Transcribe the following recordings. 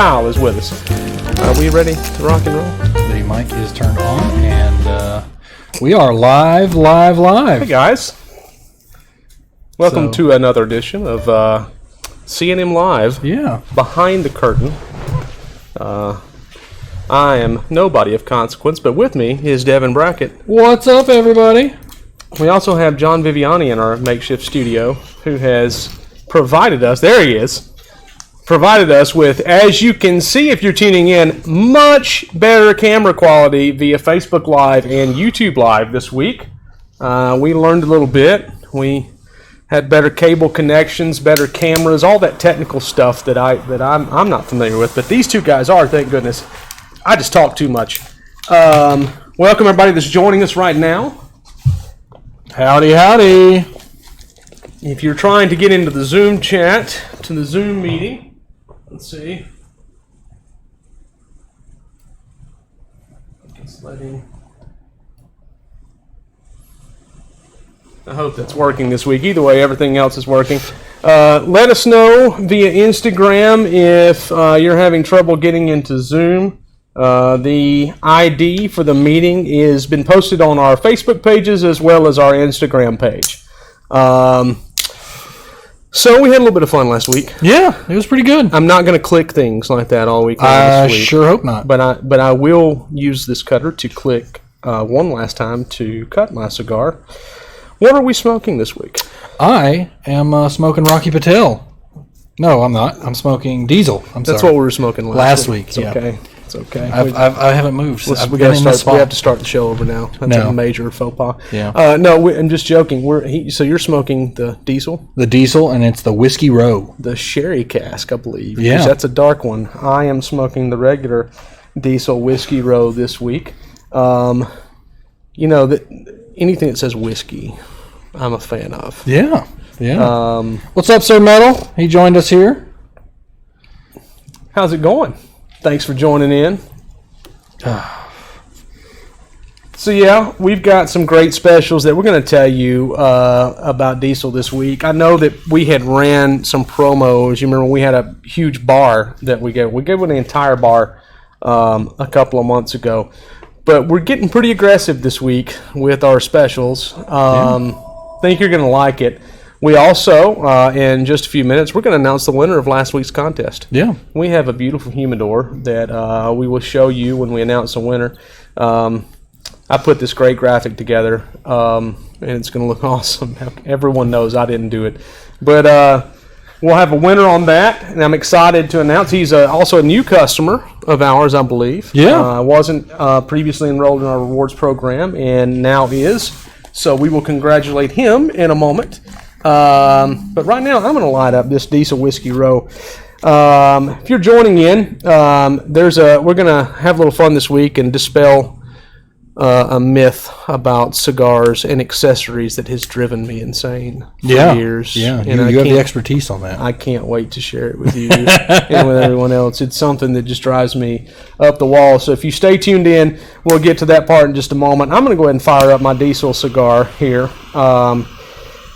Kyle is with us. Are we ready to rock and roll? The mic is turned on, and we are live. Hey, guys. Welcome to another edition of C&M Live. Yeah. Behind the curtain. I am nobody of consequence, but with me is Devin Brackett. What's up, everybody? We also have John Vivani in our makeshift studio, who has provided us, there he is, provided us with, as you can see if you're tuning in, much better camera quality via Facebook Live and YouTube Live this week. We learned a little bit. We had better cable connections, better cameras, all that technical stuff that I'm not familiar with, but these two guys are, thank goodness. I just talk too much. Welcome everybody that's joining us right now. Howdy, howdy. If you're trying to get into the Zoom chat, to the Zoom meeting, let's see. I hope that's working this week. Either way, everything else is working. Let us know via Instagram if you're having trouble getting into Zoom. The ID for the meeting has been posted on our Facebook pages as well as our Instagram page. So we had a little bit of fun last week. Yeah, it was pretty good. I'm not going to click things like that all week. I sure hope not. But I will use this cutter to click one last time to cut my cigar. What are we smoking this week? I am smoking Rocky Patel. No, I'm not. I'm smoking Diesel. That's what we were smoking last week. It's okay. It's okay. I haven't moved. We have to start the show over now. That's a major faux pas. Yeah. No, I'm just joking. So you're smoking the Diesel? The Diesel, and it's the Whiskey Row. The sherry cask, I believe. Yeah. That's a dark one. I am smoking the regular Diesel Whiskey Row this week. Anything that says whiskey, I'm a fan of. Yeah. Yeah. What's up, Sir Metal? He joined us here. How's it going? Thanks for joining in. So yeah, we've got some great specials that we're going to tell you about Diesel this week. I know that we had ran some promos. You remember we had a huge bar that we gave. We gave an entire bar a couple of months ago. But we're getting pretty aggressive this week with our specials. Think you're going to like it. We also, in just a few minutes, we're going to announce the winner of last week's contest. Yeah. We have a beautiful humidor that we will show you when we announce the winner. I put this great graphic together, and it's going to look awesome. Everyone knows I didn't do it. But we'll have a winner on that, and I'm excited to announce he's also a new customer of ours, I believe. Yeah. Wasn't previously enrolled in our rewards program, and now is. So we will congratulate him in a moment. But right now, I'm going to light up this Diesel Whiskey Row. If you're joining in, we're going to have a little fun this week and dispel a myth about cigars and accessories that has driven me insane for years. Yeah, and you have the expertise on that. I can't wait to share it with you and with everyone else. It's something that just drives me up the wall. So if you stay tuned in, we'll get to that part in just a moment. I'm going to go ahead and fire up my Diesel cigar here.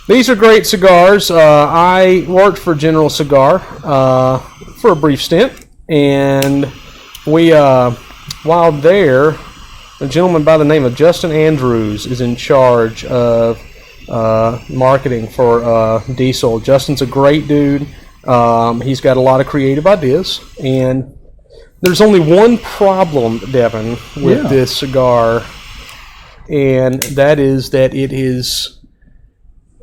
These are great cigars. I worked for General Cigar for a brief stint, and we, while there, a gentleman by the name of Justin Andrews is in charge of marketing for Diesel. Justin's a great dude. He's got a lot of creative ideas, and there's only one problem, Devin, with this cigar, and that is that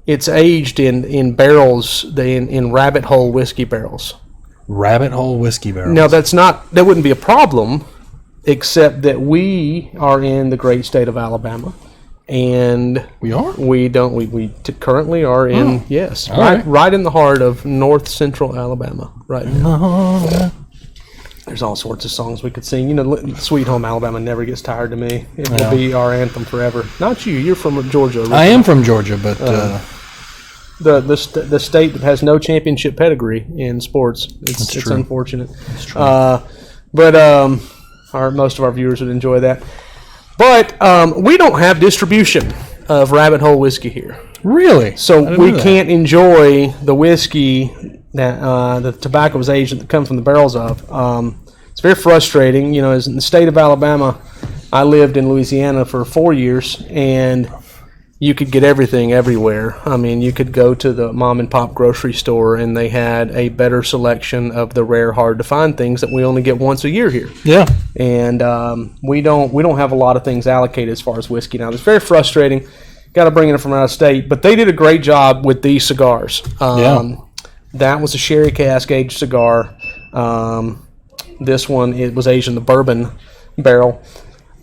it's aged in barrels, in rabbit hole whiskey barrels. Rabbit hole whiskey barrels. Now that wouldn't be a problem, except that we are in the great state of Alabama, and we are. We currently are in right in the heart of north central Alabama right now. There's all sorts of songs we could sing. Sweet Home Alabama never gets tired to me. It will be our anthem forever. Not you. You're from Georgia originally. I am from Georgia, but the state that has no championship pedigree in sports. It's unfortunate. It's true. But most of our viewers would enjoy that. But we don't have distribution of Rabbit Hole whiskey here. Really? So we can't enjoy the whiskey that the tobacco was aged that come from the barrels of. It's very frustrating. As in the state of Alabama, I lived in Louisiana for 4 years, and you could get everything everywhere. I mean, you could go to the mom and pop grocery store, and they had a better selection of the rare, hard to find things that we only get once a year here. Yeah, and we don't have a lot of things allocated as far as whiskey now. It's very frustrating. Got to bring it from out of state, but they did a great job with these cigars. That was a sherry cask aged cigar. This one, it was aged in the bourbon barrel.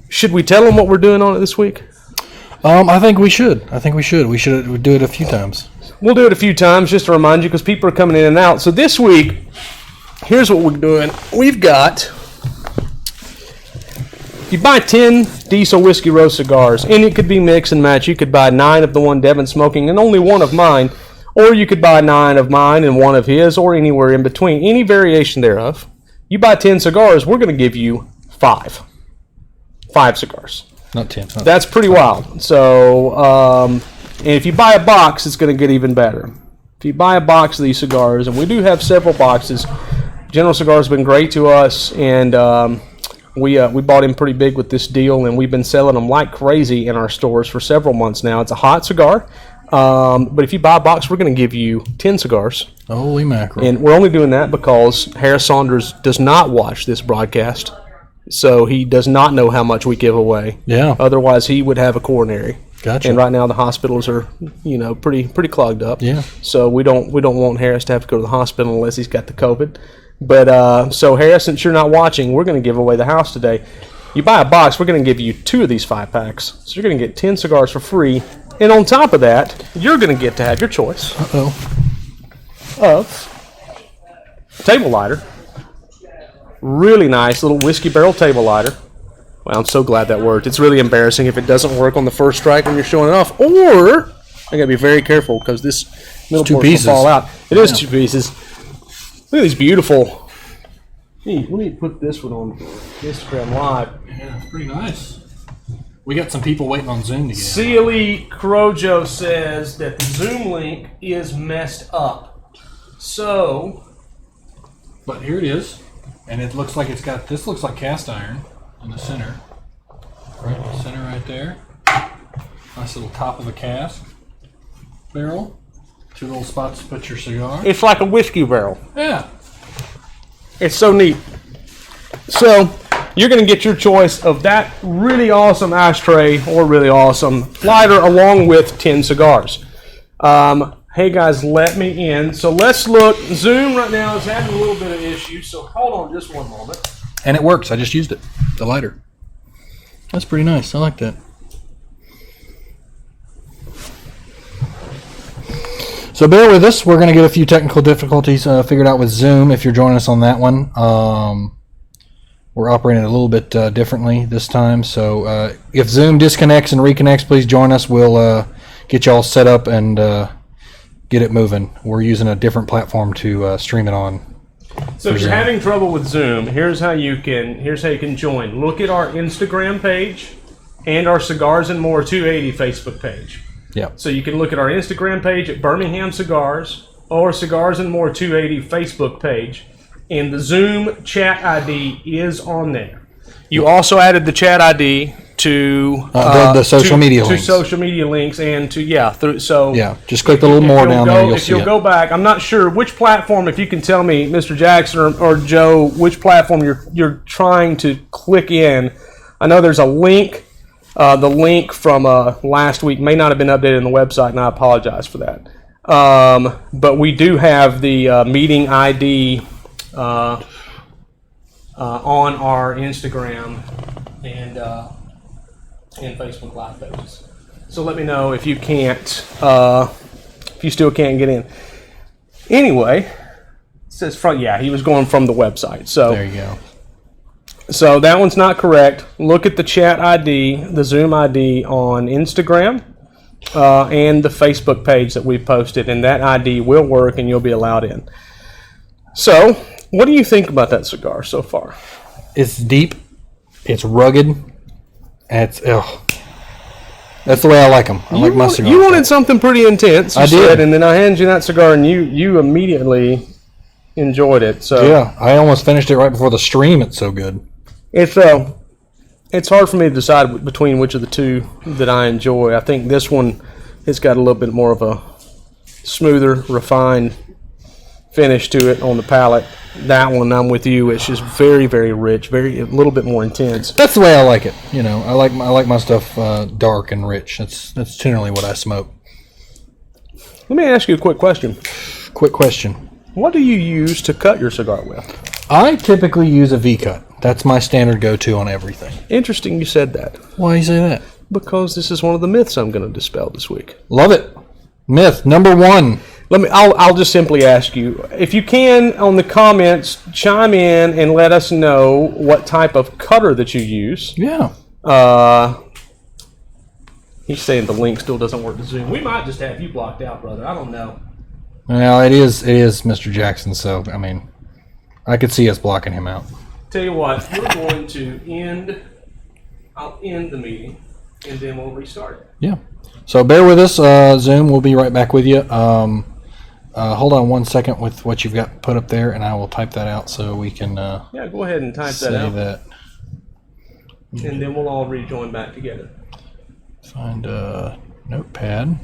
Should we tell them what we're doing on it this week? I think we should. We should do it a few times. We'll do it a few times just to remind you, because people are coming in and out. So this week, here's what we're doing. We've got, you buy 10 Diesel Whiskey Roast cigars, and it could be mix and match. You could buy 9 of the one Devin's smoking and only 1 of mine, or you could buy 9 of mine and 1 of his, or anywhere in between, any variation thereof. You buy 10 cigars, we're going to give you 5 cigars. Not 10. That's pretty wild. So, and if you buy a box, it's going to get even better. If you buy a box of these cigars, and we do have several boxes, General Cigars have been great to us, and we bought in pretty big with this deal, and we've been selling them like crazy in our stores for several months now. It's a hot cigar, but if you buy a box, we're going to give you 10 cigars. Holy mackerel. And we're only doing that because Harris Saunders does not watch this broadcast. So he does not know how much we give away. Yeah. Otherwise, he would have a coronary. Gotcha. And right now the hospitals are, pretty clogged up. Yeah. So we don't want Harris to have to go to the hospital unless he's got the COVID. But so Harris, since you're not watching, we're going to give away the house today. You buy a box, we're going to give you 2 of these 5-packs. So you're going to get 10 cigars for free. And on top of that, you're going to get to have your choice of table lighter. Really nice little whiskey barrel table lighter. Well, I'm so glad that worked. It's really embarrassing if it doesn't work on the first strike when you're showing it off. Or, I gotta be very careful because this middle portion will fall out. It is 2 pieces. Look at these beautiful. Let me put this one on Instagram Live. Yeah, it's pretty nice. We got some people waiting on Zoom to get Sealy Crojo says that the Zoom link is messed up. So, but here it is. And it looks like it's got, this looks like cast iron in the center. Right in the center right there. Nice little top of a cask barrel. 2 little spots to put your cigar. it's like a whiskey barrel. Yeah. It's so neat. So, you're going to get your choice of that really awesome ashtray or really awesome lighter along with 10 cigars. Hey guys, let me in. So let's look. Zoom right now is having a little bit of issues, so hold on just one moment. And it works. I just used it. The lighter. That's pretty nice. I like that. So bear with us. We're going to get a few technical difficulties figured out with Zoom if you're joining us on that one. We're operating a little bit differently this time. So if Zoom disconnects and reconnects, please join us. We'll get you all set up and get it moving. We're using a different platform to stream it on. So if you're having trouble with Zoom, here's how you can join. Look at our Instagram page and our Cigars and More 280 Facebook page. Yeah. So you can look at our Instagram page at Birmingham Cigars or Cigars and More 280 Facebook page, and the Zoom chat ID is on there. You also added the chat ID to the social media links. To social media links and to just click a little more down there. You'll see it. If you'll go back, I'm not sure which platform. If you can tell me, Mr. Jackson or Joe, which platform you're trying to click in. I know there's a link. The link from last week may not have been updated on the website, and I apologize for that. But we do have the meeting ID on our Instagram and Facebook Live pages. So let me know if you can't, if you still can't get in. Anyway, it says he was going from the website. So there you go. So that one's not correct. Look at the chat ID, the Zoom ID on Instagram and the Facebook page that we posted, and that ID will work and you'll be allowed in. So, what do you think about that cigar so far? It's deep. It's rugged. That's the way I like them. I like my cigars. You wanted something pretty intense. I did. And then I handed you that cigar, and you immediately enjoyed it. So yeah, I almost finished it right before the stream. It's so good. It's hard for me to decide between which of the two that I enjoy. I think this one has got a little bit more of a smoother, refined finish to it on the palate. That one, I'm with you. It's just very, very rich, a little bit more intense. That's the way I like it. You know, I like my stuff dark and rich. That's generally what I smoke. Let me ask you a quick question. Quick question. What do you use to cut your cigar with? I typically use a V-cut. That's my standard go-to on everything. Interesting you said that. Why do you say that? Because this is one of the myths I'm going to dispel this week. Love it. Myth number 1. I'll just simply ask you, if you can, on the comments, chime in and let us know what type of cutter that you use. Yeah. He's saying the link still doesn't work to Zoom. We might just have you blocked out, brother. I don't know. Well, it is Mr. Jackson, so, I mean, I could see us blocking him out. Tell you what, we're going to I'll end the meeting, and then we'll restart it. Yeah. So bear with us, Zoom. We'll be right back with you. Hold on 1 second with what you've got put up there, and I will type that out so we can yeah, go ahead and type that out. And then we'll all rejoin back together. Find a notepad.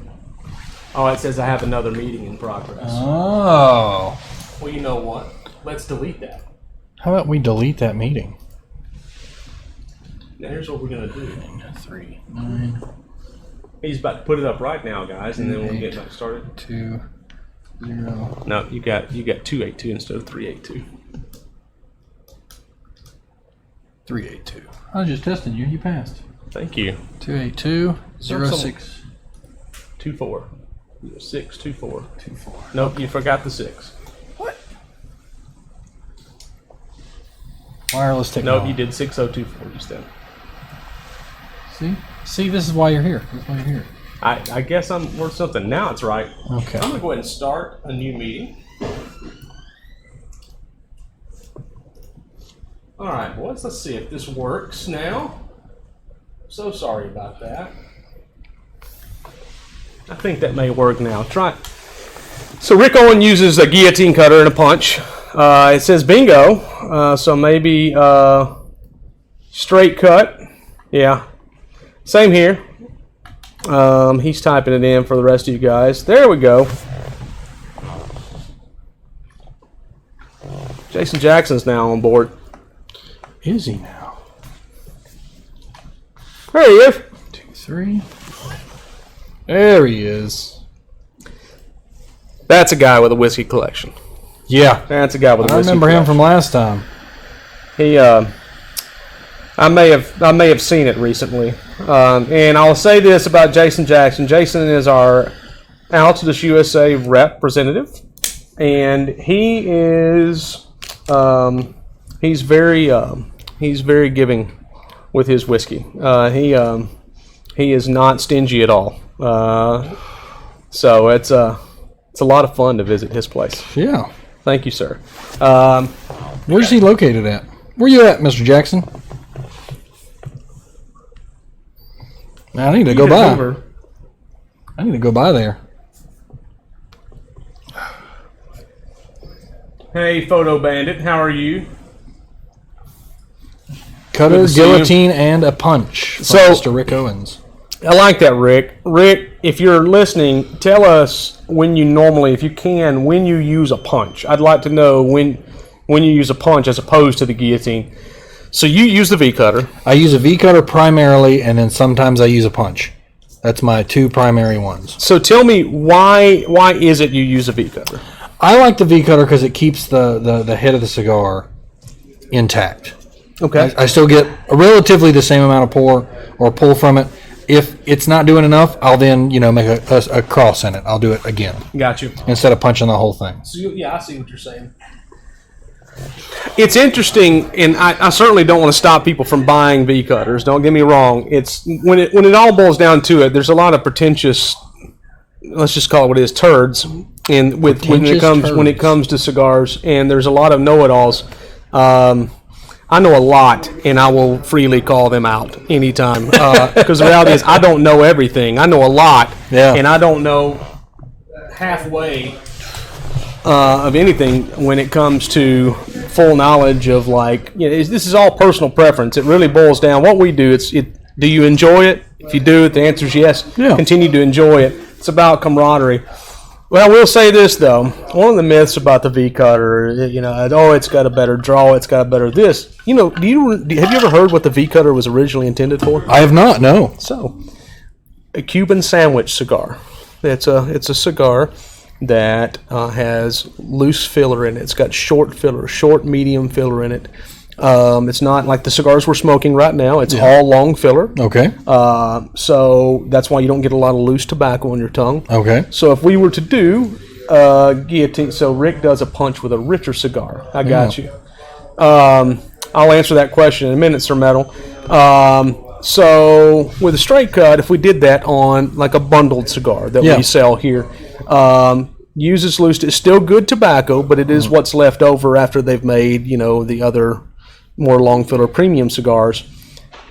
Oh, it says I have another meeting in progress. Oh. Well, you know what? Let's delete that. How about we delete that meeting? Now, here's what we're going to do. 3, 9. He's about to put it up right now, guys, and then we'll get back started. 2, 0. No, you got 282 instead of 382. 382. I was just testing you. You passed. Thank you. 282 06 24. 624. 24. Nope, you forgot the 6. What? Wireless technology. Nope, you did 6024 instead. See, this is why you're here. That's why you're here. I guess I'm worth something. Now it's right. Okay. I'm going to go ahead and start a new meeting. All right, boys, let's see if this works now. So sorry about that. I think that may work now. Try. So Rick Owen uses a guillotine cutter and a punch. It says bingo, so maybe straight cut. Yeah. Same here. He's typing it in for the rest of you guys. There we go. Jason Jackson's now on board. Is he now? There he is. 2, 3. There he is. That's a guy with a whiskey collection. Yeah. That's a guy with a whiskey collection. I remember him from last time. He, I may have seen it recently. And I'll say this about Jason Jackson. Jason is our Altitude USA representative, and he is he's very giving with his whiskey. He is not stingy at all. So it's a lot of fun to visit his place. Yeah. Thank you, sir. Where's he located at? Where you at, Mr. Jackson? I need to go by. Hoover. I need to go by there. Hey, Photo Bandit, how are you? Cutter, guillotine, and a punch. So, Mr. Rick Owens. I like that, Rick. Rick, if you're listening, tell us when you normally, if you can, when you use a punch. I'd like to know when you use a punch as opposed to the guillotine. So you use the V-cutter. I use a V-cutter primarily, and then sometimes I use a punch. That's my two primary ones. So tell me, why is it you use a V-cutter? I like the V-cutter because it keeps the head of the cigar intact. Okay. I still get relatively the same amount of pour or pull from it. If it's not doing enough, I'll then make a cross in it. I'll do it again. Got you. Instead of punching the whole thing. So yeah, I see what you're saying. It's interesting, and I certainly don't want to stop people from buying V-cutters. Don't get me wrong. It's when it all boils down to it, there's a lot of pretentious, let's just call it what it is, turds. And when it comes to cigars, and there's a lot of know-it-alls. I know a lot, and I will freely call them out anytime. Because the reality is, I don't know everything. I know a lot, and I don't know halfway of anything when it comes to full knowledge of this is all personal preference. It really boils down. What we do, do you enjoy it? If you do, the answer is yes. Yeah. Continue to enjoy it. It's about camaraderie. Well, I will say this though. One of the myths about the V cutter, it's got a better draw, it's got a better this. Have you ever heard what the V cutter was originally intended for? I have not. No. So, a Cuban sandwich cigar. It's a cigar that has loose filler in it. It's got short, medium filler in it. It's not like the cigars we're smoking right now. It's all long filler. Okay. So that's why you don't get a lot of loose tobacco on your tongue. Okay. So if we were to do guillotine, so Rick does a punch with a richer cigar. I got you. I'll answer that question in a minute, Sir Metal. So with a straight cut, if we did that on like a bundled cigar that we sell here, uses loose. It's still good tobacco, but it is what's left over after they've made, the other more long filler premium cigars.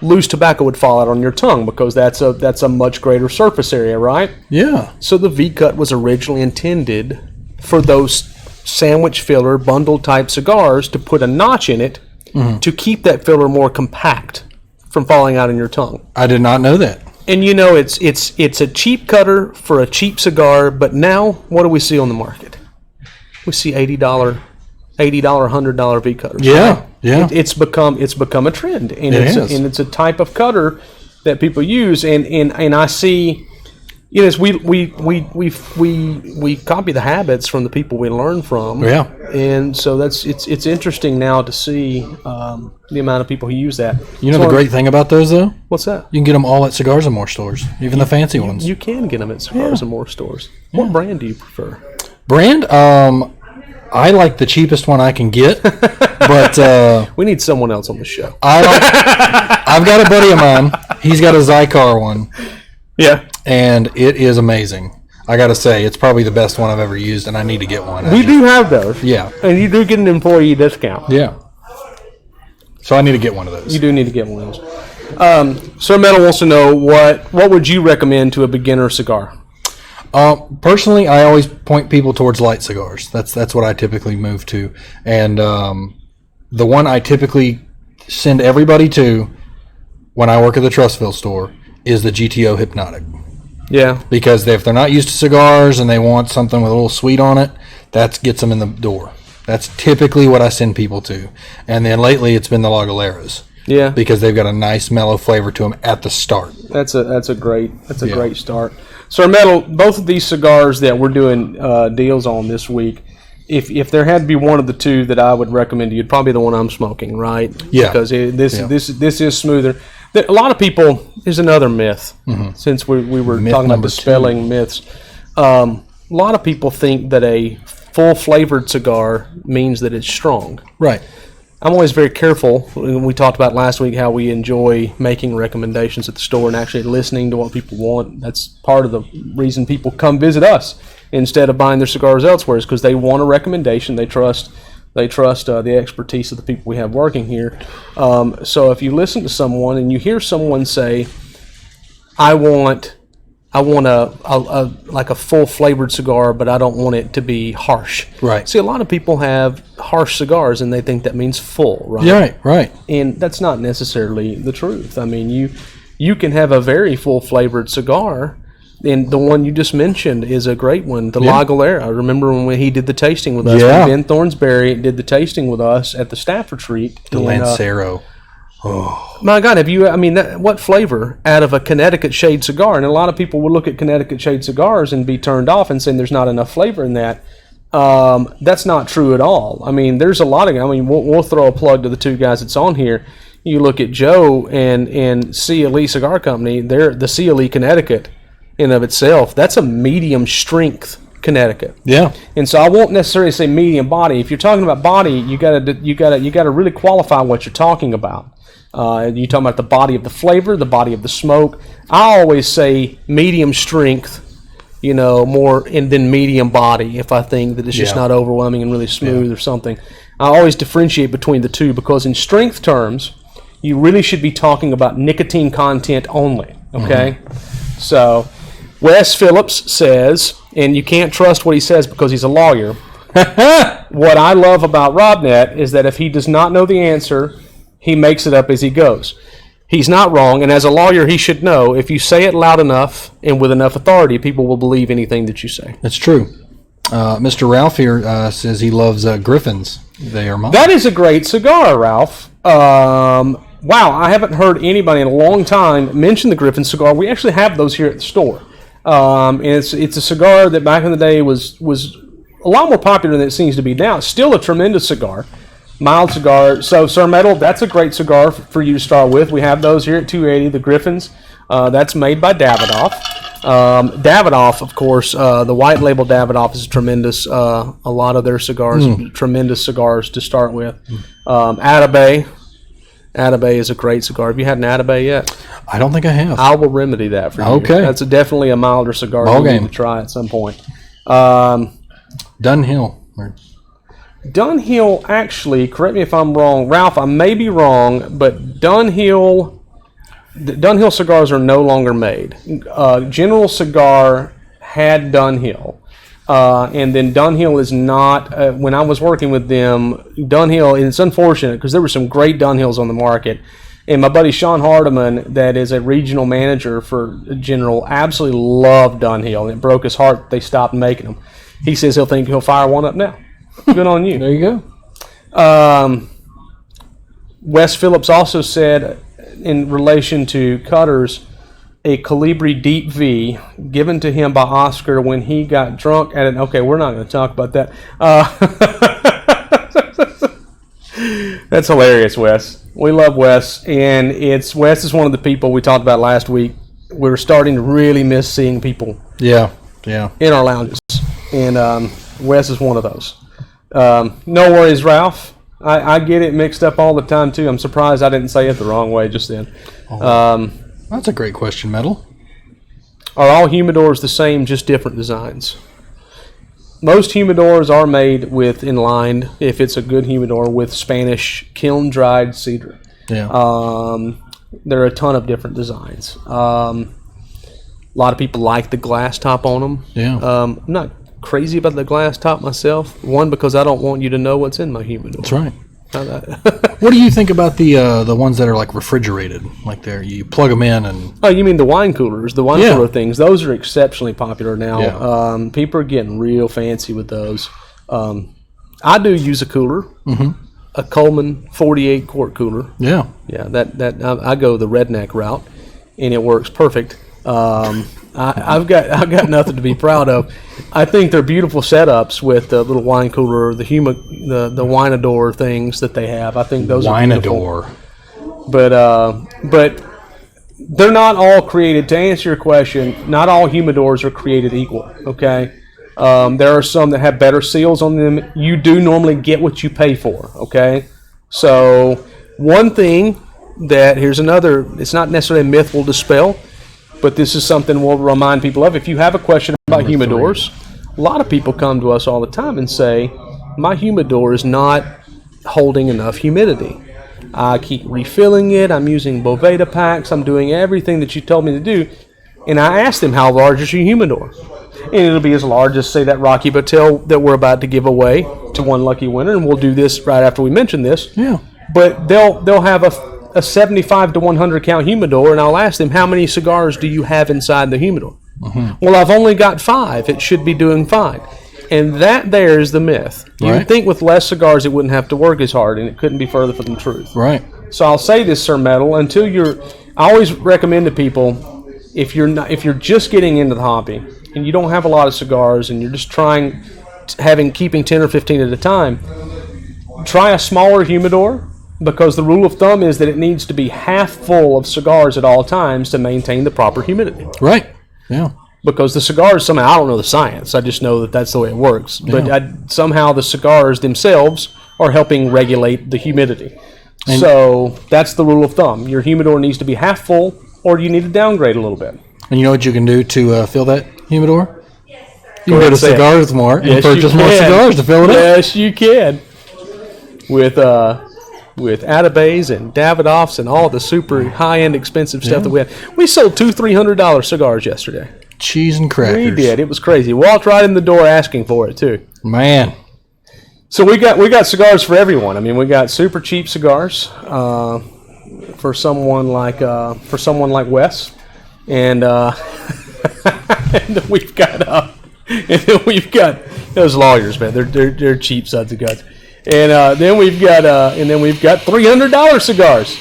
Loose tobacco would fall out on your tongue because that's a much greater surface area, right? Yeah. So the V-cut was originally intended for those sandwich filler bundle type cigars to put a notch in it to keep that filler more compact from falling out in your tongue. I did not know that. And it's a cheap cutter for a cheap cigar, but now what do we see on the market? We see $80, $100 V cutters. Yeah, right? yeah. It's become a trend, and it's a type of cutter that people use, and I see. Yes, we copy the habits from the people we learn from. Yeah, and so it's interesting now to see the amount of people who use that. The great thing about those though? What's that? You can get them all at Cigars and More stores, even the fancy ones. You can get them at Cigars and More stores. What brand do you prefer? Brand? I like the cheapest one I can get, but we need someone else on the show. I've got a buddy of mine. He's got a Cigar one. Yeah. And it is amazing. I got to say, it's probably the best one I've ever used, and I need to get one. We do have those. Yeah. And you do get an employee discount. Yeah. So I need to get one of those. You do need to get one of those. Sir Metal wants to know what would you recommend to a beginner cigar? Personally, I always point people towards light cigars. That's what I typically move to. And the one I typically send everybody to when I work at the Trussville store is the GTO Hypnotic. Yeah. Because if they're not used to cigars and they want something with a little sweet on it, that gets them in the door. That's typically what I send people to. And then lately it's been the Lagaleras. Yeah. Because they've got a nice mellow flavor to them at the start. That's a great start. So Metal, both of these cigars that we're doing deals on this week, if there had to be one of the two that I would recommend to you, it'd probably be the one I'm smoking, right? Yeah. Because this is smoother. A lot of people, there's another myth, since we were talking about dispelling myths. A lot of people think that a full flavored cigar means that it's strong. Right. I'm always very careful. We talked about last week how we enjoy making recommendations at the store and actually listening to what people want. That's part of the reason people come visit us instead of buying their cigars elsewhere, is because they want a recommendation. They trust the expertise of the people we have working here. So if you listen to someone and you hear someone say, I want a like a full flavored cigar, but I don't want it to be harsh. Right. See, a lot of people have harsh cigars and they think that means full, right? Yeah, right. And that's not necessarily the truth. I mean, you can have a very full flavored cigar. And the one you just mentioned is a great one, the La Galera. I remember when he did the tasting with us. Yeah. Ben Thornsberry did the tasting with us at the staff retreat. The Lancero. Oh. My God, what flavor out of a Connecticut shade cigar? And a lot of people will look at Connecticut shade cigars and be turned off and saying there's not enough flavor in that. That's not true at all. I mean, there's a lot of, we'll throw a plug to the two guys that's on here. You look at Joe and CLE Cigar Company, they're the CLE Connecticut. In of itself, that's a medium strength Connecticut. Yeah. And so I won't necessarily say medium body. If you're talking about body, you gotta really qualify what you're talking about. You're talking about the body of the flavor, the body of the smoke. I always say medium strength, more and then medium body if I think that it's just not overwhelming and really smooth or something. I always differentiate between the two because in strength terms, you really should be talking about nicotine content only. Okay, So Wes Phillips says, and you can't trust what he says because he's a lawyer, What I love about RobNet is that if he does not know the answer, he makes it up as he goes. He's not wrong, and as a lawyer, he should know if you say it loud enough and with enough authority, people will believe anything that you say. That's true. Mr. Ralph here says he loves Griffins. They are mine. That is a great cigar, Ralph. Wow, I haven't heard anybody in a long time mention the Griffin cigar. We actually have those here at the store. And it's a cigar that back in the day was a lot more popular than it seems to be now. It's still a tremendous cigar. Mild cigar. So, Sir Metal, that's a great cigar for you to start with. We have those here at 280, the Griffins. That's made by Davidoff. Davidoff, of course, the white label Davidoff is tremendous. A lot of their cigars, tremendous cigars to start with. Atabey is a great cigar. Have you had an Atabey yet? I don't think I have. I will remedy that for you. Okay. That's definitely a milder cigar you need to try at some point. Dunhill. Dunhill, actually, correct me if I'm wrong, Ralph, I may be wrong, but Dunhill cigars are no longer made. General Cigar had Dunhill, and then Dunhill is not, when I was working with them, Dunhill, and it's unfortunate because there were some great Dunhills on the market, and my buddy Sean Hardiman, that is a regional manager for General, absolutely loved Dunhill, and it broke his heart they stopped making them. He says he'll fire one up now. Good on you. There you go. Wes Phillips also said, in relation to cutters, a Colibri Deep V given to him by Oscar when he got drunk at an... Okay, we're not going to talk about that. That's hilarious, Wes. We love Wes, and Wes is one of the people we talked about last week. We're starting to really miss seeing people. Yeah. In our lounges, and Wes is one of those. No worries, Ralph. I get it mixed up all the time, too. I'm surprised I didn't say it the wrong way just then. That's a great question, Metal. Are all humidors the same, just different designs? Most humidors are made with inlined, if it's a good humidor, with Spanish kiln-dried cedar. Yeah. There are a ton of different designs. A lot of people like the glass top on them. Yeah. I'm not crazy about the glass top myself. One, because I don't want you to know what's in my humidor. That's right. What do you think about the ones that are like refrigerated? Like you plug them in and... Oh, you mean the wine coolers, the wine cooler things. Those are exceptionally popular now. Yeah. People are getting real fancy with those. I do use a cooler, a Coleman 48 quart cooler. Yeah. Yeah, I go the redneck route, and it works perfect. I've got nothing to be proud of. I think they're beautiful setups with the little wine cooler, the Winador things that they have. I think those are beautiful. But they're not all created. To answer your question, not all humidors are created equal. Okay, there are some that have better seals on them. You do normally get what you pay for. Okay, so one thing here's another. It's not necessarily a myth we'll dispel, but this is something we'll remind people of. If you have a question about humidors, a lot of people come to us all the time and say, my humidor is not holding enough humidity. I keep refilling it. I'm using Boveda packs. I'm doing everything that you told me to do. And I asked them, how large is your humidor? And it'll be as large as, say, that Rocky Patel that we're about to give away to one lucky winner. And we'll do this right after we mention this. Yeah. But they'll have a 75 to 100 count humidor, and I'll ask them, how many cigars do you have inside the humidor? Well, I've only got 5. It should be doing fine. And that there is the myth. You would think with less cigars it wouldn't have to work as hard, and it couldn't be further from the truth. Right. So I'll say this, Sir Metal, I always recommend to people, if you're just getting into the hobby and you don't have a lot of cigars and you're just keeping 10 or 15 at a time, try a smaller humidor, because the rule of thumb is that it needs to be half full of cigars at all times to maintain the proper humidity. Right. Yeah. Because the cigars, somehow, I don't know the science, I just know that that's the way it works. But somehow the cigars themselves are helping regulate the humidity. And so that's the rule of thumb. Your humidor needs to be half full, or you need to downgrade a little bit. And you know what you can do to fill that humidor? You can go to Cigars More and purchase more cigars to fill it up. Yes, you can. With Atabays and Davidoffs and all the super high-end expensive stuff that we have. We sold $200-$300 cigars yesterday. Cheese and crackers. We did. It was crazy. Walked right in the door asking for it, too. Man. So we got cigars for everyone. I mean, we got super cheap cigars for someone like Wes, and and we've got those lawyers, man. They're cheap sons of guns. And then we've got $300 cigars.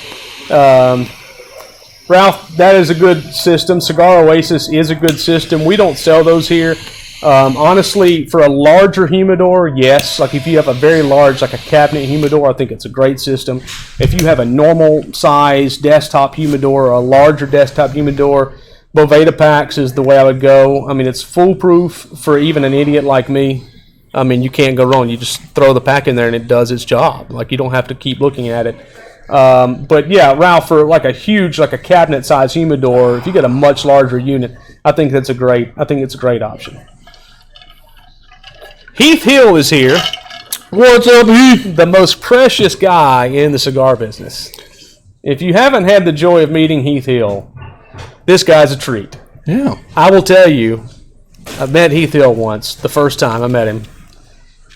Ralph, that is a good system. Cigar Oasis is a good system. We don't sell those here. Honestly, for a larger humidor, yes. Like if you have a very large, like a cabinet humidor, I think it's a great system. If you have a normal size desktop humidor or a larger desktop humidor, Boveda packs is the way I would go. I mean, it's foolproof for even an idiot like me. I mean, you can't go wrong. You just throw the pack in there and it does its job. Like you don't have to keep looking at it. But yeah, Ralph, for like a huge, like a cabinet size humidor, if you get a much larger unit, I think it's a great option. Heath Hill is here. What's up, Heath? The most precious guy in the cigar business. If you haven't had the joy of meeting Heath Hill, this guy's a treat. Yeah. I will tell you, I met Heath Hill once, the first time I met him.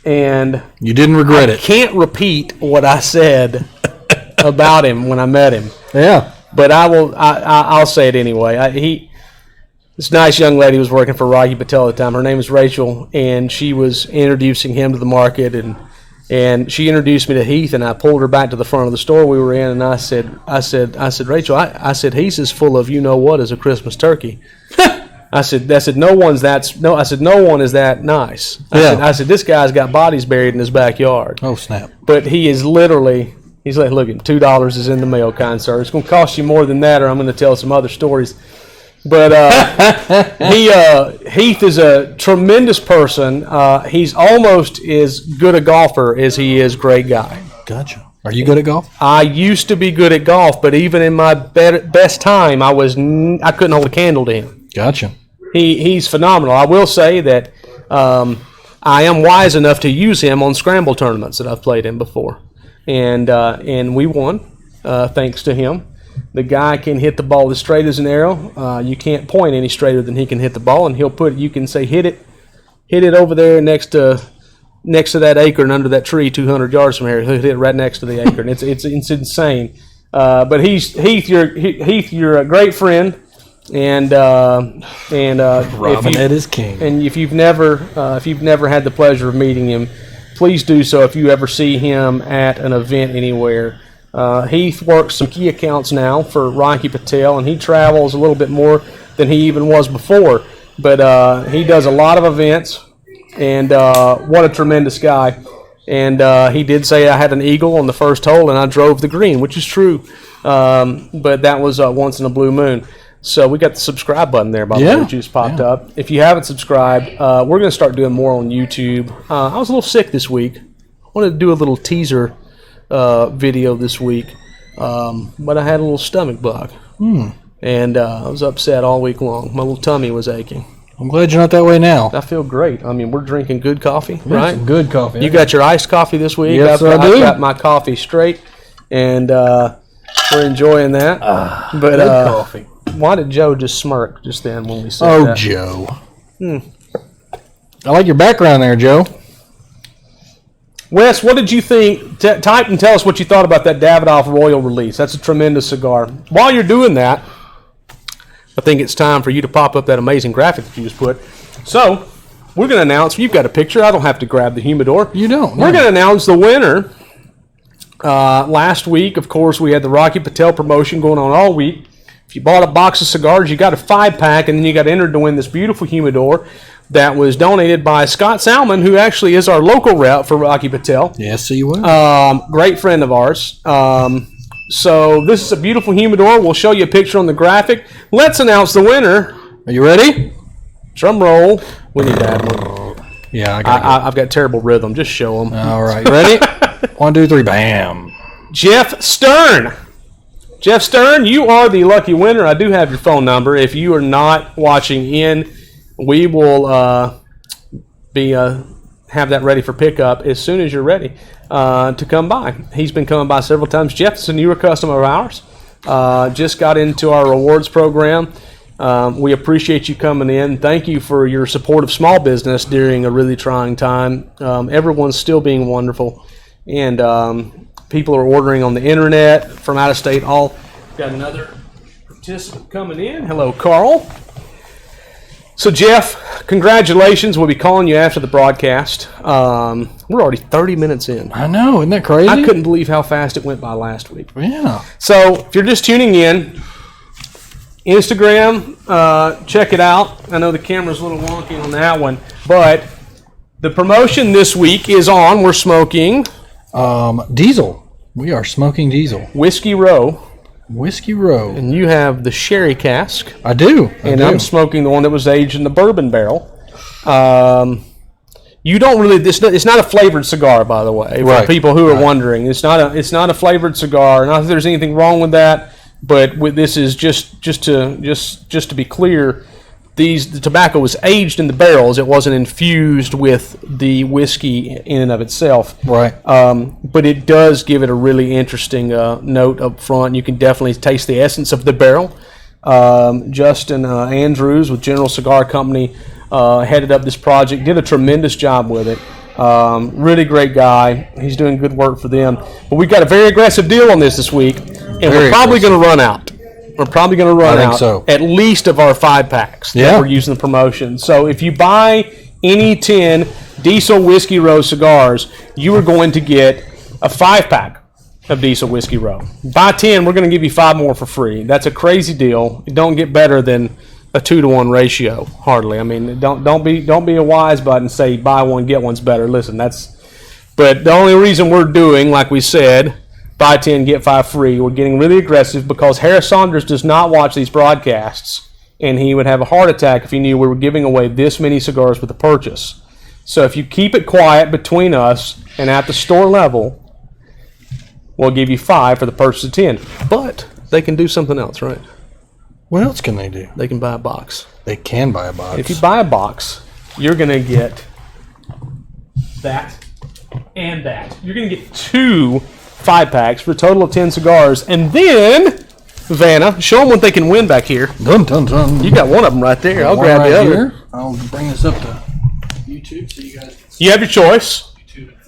And you didn't regret it. I can't repeat what I said about him when I met him. Yeah. But I'll say it anyway. This nice young lady was working for Rocky Patel at the time. Her name is Rachel, and she was introducing him to the market, and she introduced me to Heath, and I pulled her back to the front of the store we were in, and I said, Rachel, I said Heath is full of you know what as a Christmas turkey. I said no one is that nice. I said this guy's got bodies buried in his backyard. Oh snap! But he's like, look, $2 is in the mail, kind sir. It's going to cost you more than that, or I'm going to tell some other stories. But Heath is a tremendous person. He's almost as good a golfer as he is great guy. Gotcha. Are you good at golf? I used to be good at golf, but even in my best time, I couldn't hold a candle to him. Gotcha. He's phenomenal. I will say that I am wise enough to use him on scramble tournaments that I've played in before, and we won thanks to him. The guy can hit the ball as straight as an arrow. You can't point any straighter than he can hit the ball, and he'll put. You can say hit it over there next to that acre and under that tree, 200 yards from here. He'll hit it right next to the acre, and it's insane. But Heath, you're a great friend, and Robin Ed is king. And if you've never had the pleasure of meeting him, please do so. If you ever see him at an event anywhere. Heath works some key accounts now for Rocky Patel, and he travels a little bit more than he even was before. But he does a lot of events, and what a tremendous guy. And he did say I had an eagle on the first hole, and I drove the green, which is true. But that was once in a blue moon. So we got the subscribe button there, by the way, that just popped up. If you haven't subscribed, we're going to start doing more on YouTube. I was a little sick this week. I wanted to do a little teaser video this week, but I had a little stomach bug, and I was upset all week long. My little tummy was aching. I'm glad you're not that way now. I feel great. I mean, we're drinking good coffee, right? Good coffee. You got your iced coffee this week. Yes, I do. I've got my coffee straight, and we're enjoying that. But good coffee. Why did Joe just smirk just then when we said that? Oh, Joe. I like your background there, Joe. Wes, what did you think? Type and tell us what you thought about that Davidoff Royal release. That's a tremendous cigar. While you're doing that, I think it's time for you to pop up that amazing graphic that you just put. So, we're going to announce, you've got a picture. I don't have to grab the humidor. You don't. We're going to announce the winner. Last week, of course, we had the Rocky Patel promotion going on all week. If you bought a box of cigars, you got a 5-pack, and then you got entered to win this beautiful humidor that was donated by Scott Salmon, who actually is our local rep for Rocky Patel. Yes, he was. Great friend of ours. So this is a beautiful humidor. We'll show you a picture on the graphic. Let's announce the winner. Are you ready? Drum roll. We need that one. Yeah, I've got terrible rhythm. Just show them. All right, ready? 1, 2, 3, bam. Jeff Stern. Jeff Stern, you are the lucky winner. I do have your phone number. If you are not watching in, we will have that ready for pickup as soon as you're ready to come by. He's been coming by several times. Jeff is a newer customer of ours. Just got into our rewards program, We appreciate you coming in. Thank you for your support of small business during a really trying time. Everyone's still being wonderful, and people are ordering on the internet from out of state. Got another participant coming in. Hello, Carl. So, Jeff, congratulations. We'll be calling you after the broadcast. We're already 30 minutes in. I know, isn't that crazy? I couldn't believe how fast it went by last week. Yeah. So, if you're just tuning in, Instagram, check it out. I know the camera's a little wonky on that one, but the promotion this week is on. We're smoking Diesel. We are smoking Diesel. Whiskey Row. Whiskey Row. And you have the sherry cask. I do. I'm smoking the one that was aged in the bourbon barrel. You don't really. It's not a flavored cigar, by the way. For people who are wondering, it's not a flavored cigar. Not that there's anything wrong with that, but this is just to be clear. The tobacco was aged in the barrels. It wasn't infused with the whiskey in and of itself. Right. But it does give it a really interesting note up front. You can definitely taste the essence of the barrel. Justin Andrews with General Cigar Company headed up this project, did a tremendous job with it. Really great guy. He's doing good work for them. But we've got a very aggressive deal on this week, and we're probably going to run out. We're probably going to run out at least of our 5-packs that we're using the promotion. So if you buy any 10 Diesel Whiskey Row cigars, you are going to get a 5-pack of Diesel Whiskey Row. Buy 10, we're going to give you 5 more for free. That's a crazy deal. It don't get better than a 2-to-1 ratio, hardly. I mean, don't be a wise butt and say buy one get one's better. Listen, but the only reason we're doing, like we said, buy 10, get 5 free. We're getting really aggressive because Harris Saunders does not watch these broadcasts, and he would have a heart attack if he knew we were giving away this many cigars with a purchase. So if you keep it quiet between us and at the store level, we'll give you 5 for the purchase of 10. But they can do something else, right? What else can they do? They can buy a box. They can buy a box. If you buy a box, you're going to get that and that. You're going to get 2 5-packs for a total of 10 cigars. And then, Vanna, show them what they can win back here. Dun, dun, dun. You got one of them right there. I'll grab the other. Here. I'll bring this up to YouTube so you guys can see. You have your choice.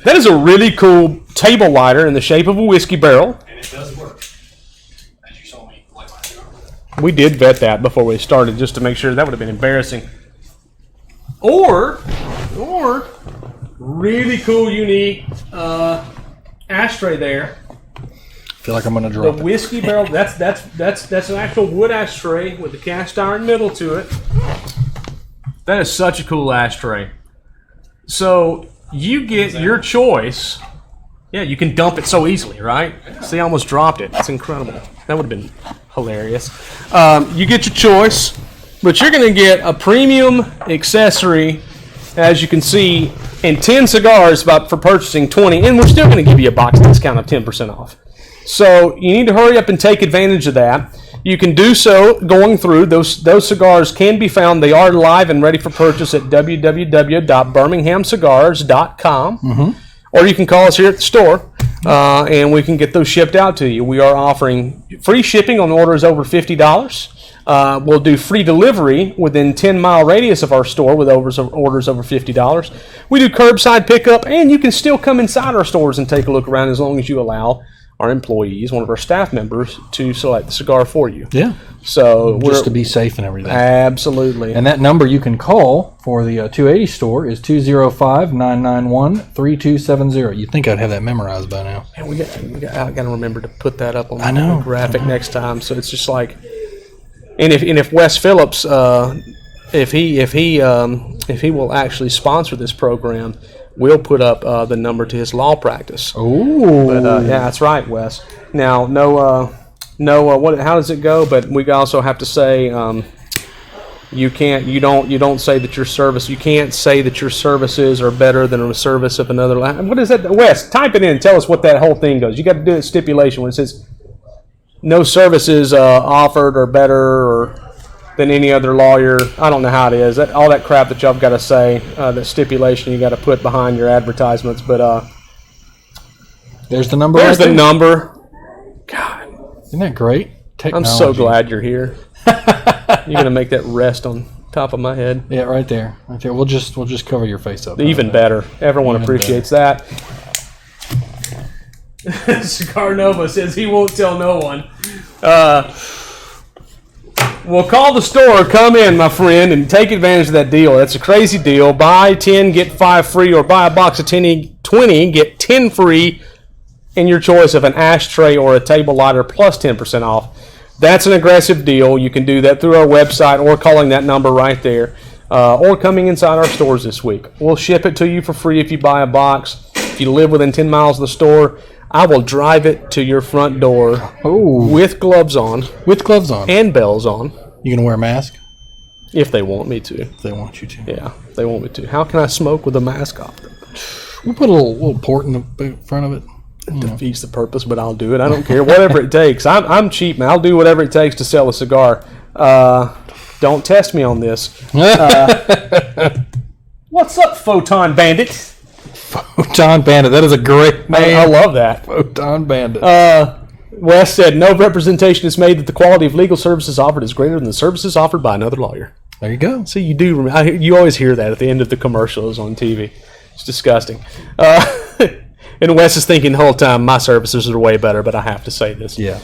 That is a really cool table lighter in the shape of a whiskey barrel. And it does work. As you saw me light my cigar. We did vet that before we started just to make sure. That would have been embarrassing. Or really cool, unique ashtray there. I feel like I'm going to drop the whiskey barrel. That's an actual wood ashtray with the cast iron middle to it. That is such a cool ashtray. So you get your choice. Yeah, you can dump it so easily, right? See, I almost dropped it. It's incredible. That would have been hilarious. You get your choice, but you're going to get a premium accessory, as you can see, and 10 cigars for purchasing 20, and we're still going to give you a box discount of 10% off. So you need to hurry up and take advantage of that. You can do so going through. Those cigars can be found. They are live and ready for purchase at www.BirminghamCigars.com. Mm-hmm. Or you can call us here at the store, and we can get those shipped out to you. We are offering free shipping on orders over $50. We'll do free delivery within 10-mile radius of our store with orders over $50. We do curbside pickup, and you can still come inside our stores and take a look around as long as you allow our employees, one of our staff members, to select the cigar for you. Yeah. So just to be safe and everything. Absolutely. And that number you can call for the 280 store is 205-991-3270. You'd think I'd have that memorized by now. Man, I got to remember to put that up on the graphic next time. So it's just like, and if Wes Phillips, if he will actually sponsor this program, we'll put up the number to his law practice. Oh, but yeah, that's right, Wes. Now, how does it go? But we also have to say, you don't say that your service. You can't say that your services are better than a service of another. What is that, Wes? Type it in. Tell us what that whole thing goes. You got to do a stipulation when it says no services offered or better than any other lawyer. I don't know how it is. All that crap that y'all got to say, the stipulation you got to put behind your advertisements. But there's the number. There's the number. God, isn't that great? Technology. I'm so glad you're here. You're gonna make that rest on top of my head. Yeah, right there. Right there. We'll just cover your face up. Even better. Everyone appreciates that. Cigar Nova says he won't tell no one. Well, call the store, come in, my friend, and take advantage of that deal. That's a crazy deal. Buy 10, get 5 free, or buy a box of 20, get 10 free in your choice of an ashtray or a table lighter plus 10% off. That's an aggressive deal. You can do that through our website or calling that number right there, or coming inside our stores this week. We'll ship it to you for free if you buy a box. If you live within 10 miles of the store, I will drive it to your front door with gloves on. With gloves on. And bells on. You gonna wear a mask? If they want me to. If they want you to. Yeah, they want me to. How can I smoke with a mask off? We'll put a little port in the front of it. It defeats the purpose, but I'll do it. I don't care. Whatever it takes. I'm cheap, man. I'll do whatever it takes to sell a cigar. Don't test me on this. What's up, Photon Bandit? Photon Bandit. That is a great name. I love that. Photon Bandit. Wes said, no representation is made that the quality of legal services offered is greater than the services offered by another lawyer. There you go. See, you do. You always hear that at the end of the commercials on TV. It's disgusting. And Wes is thinking the whole time, my services are way better, but I have to say this. Yeah.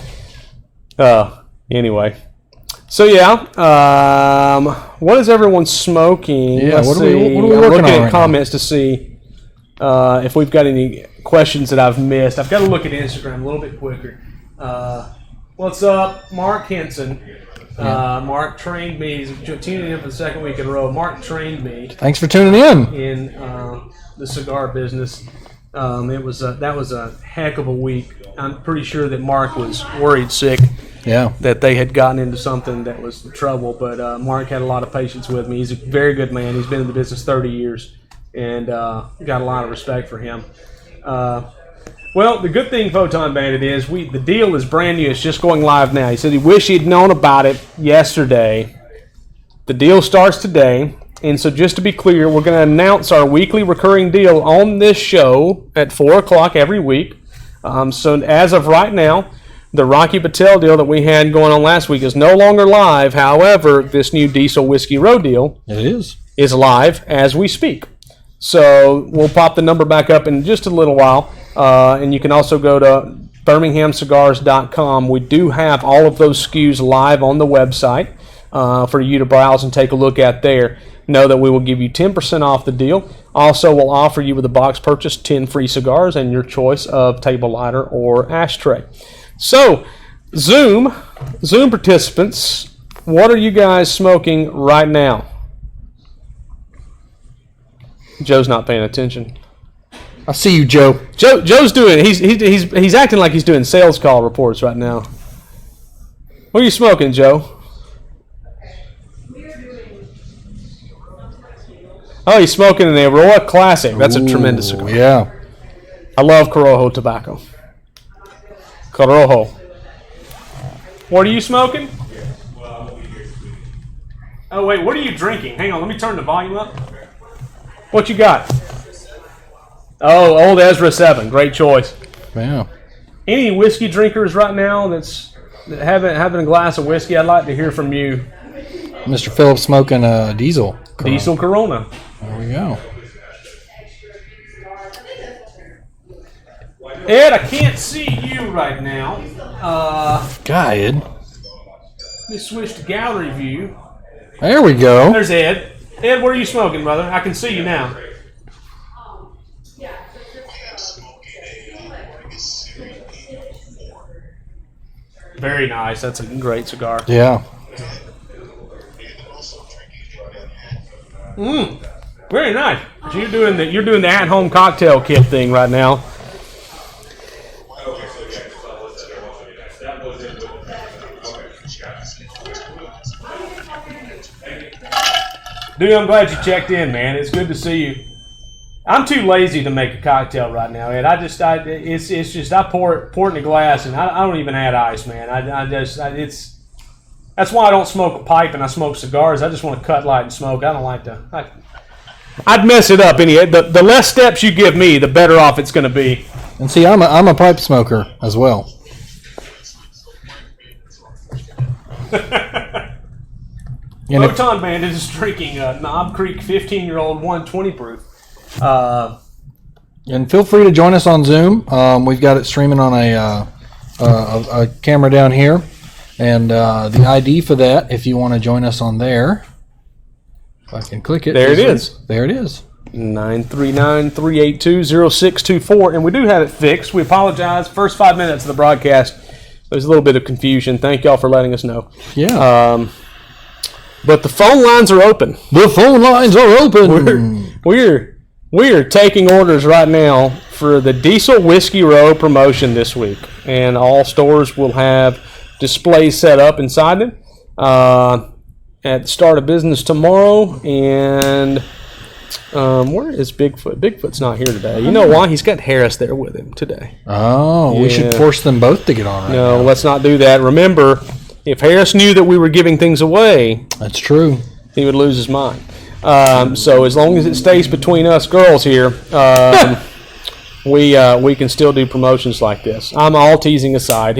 Anyway. So, yeah. What is everyone smoking? Yeah, Let's what are see. we I'm working looking on at right comments to see if we've got any questions that I've missed. I've got to look at Instagram a little bit quicker. What's up? Mark Henson. Mark trained me. He's tuning in for the second week in a row. Mark trained me. Thanks for tuning in The cigar business. That was a heck of a week. I'm pretty sure that Mark was worried sick. Yeah. That they had gotten into something that was trouble, but Mark had a lot of patience with me. He's a very good man. He's been in the business 30 years, and got a lot of respect for him. Well, the good thing, Photon Bandit, is the deal is brand new. It's just going live now. He said he wished he'd known about it yesterday. The deal starts today. And so just to be clear, we're going to announce our weekly recurring deal on this show at 4 o'clock every week. So as of right now, the Rocky Patel deal that we had going on last week is no longer live. However, this new Diesel Whiskey Row deal is live as we speak. So we'll pop the number back up in just a little while. And you can also go to BirminghamCigars.com. We do have all of those SKUs live on the website for you to browse and take a look at there. Know that we will give you 10% off the deal. Also, we'll offer you with a box purchase 10 free cigars and your choice of table lighter or ashtray. So, Zoom participants, what are you guys smoking right now? Joe's not paying attention. I see you, Joe. Joe's doing. He's acting like he's doing sales call reports right now. What are you smoking, Joe? Oh, he's smoking an Aurora Classic. That's a tremendous cigar. Yeah. I love Corojo tobacco. Corojo. What are you smoking? Oh, wait. What are you drinking? Hang on. Let me turn the volume up. What you got? Oh, Old Ezra 7. Great choice. Yeah. Any whiskey drinkers right now that having a glass of whiskey? I'd like to hear from you. Mr. Phillips smoking a Diesel Corona. Diesel Corona. There we go. Ed, I can't see you right now. Ed. Let me switch to gallery view. There we go. There's Ed. Ed, what are you smoking, brother? I can see you now. Very nice. That's a great cigar. Yeah. Very nice. So you're doing the at-home cocktail kit thing right now. Dude, I'm glad you checked in, man. It's good to see you. I'm too lazy to make a cocktail right now, Ed. I pour it in a glass, and I don't even add ice, man. That's why I don't smoke a pipe and I smoke cigars. I just want to cut, light, and smoke. I don't like to. I'd mess it up anyway. The less steps you give me, the better off it's going to be. And see, I'm a pipe smoker as well. And Photon Bandit is drinking Knob Creek 15-year-old 120 proof. And feel free to join us on Zoom. We've got it streaming on a camera down here. And the ID for that, if you want to join us on there, if I can click it. There it is. There it is. 939-382-0624. And we do have it fixed. We apologize. First 5 minutes of the broadcast, there's a little bit of confusion. Thank y'all for letting us know. Yeah. But the phone lines are open. The phone lines are open. We are taking orders right now for the Diesel Whiskey Row promotion this week. And all stores will have displays set up inside it at the start of business tomorrow. And where is Bigfoot? Bigfoot's not here today. You know why? He's got Harris there with him today. Oh, yeah. We should force them both to get on right now. No, let's not do that. Remember, if Harris knew that we were giving things away, that's true, he would lose his mind. So as long as it stays between us girls here, we can still do promotions like this. I'm all teasing aside.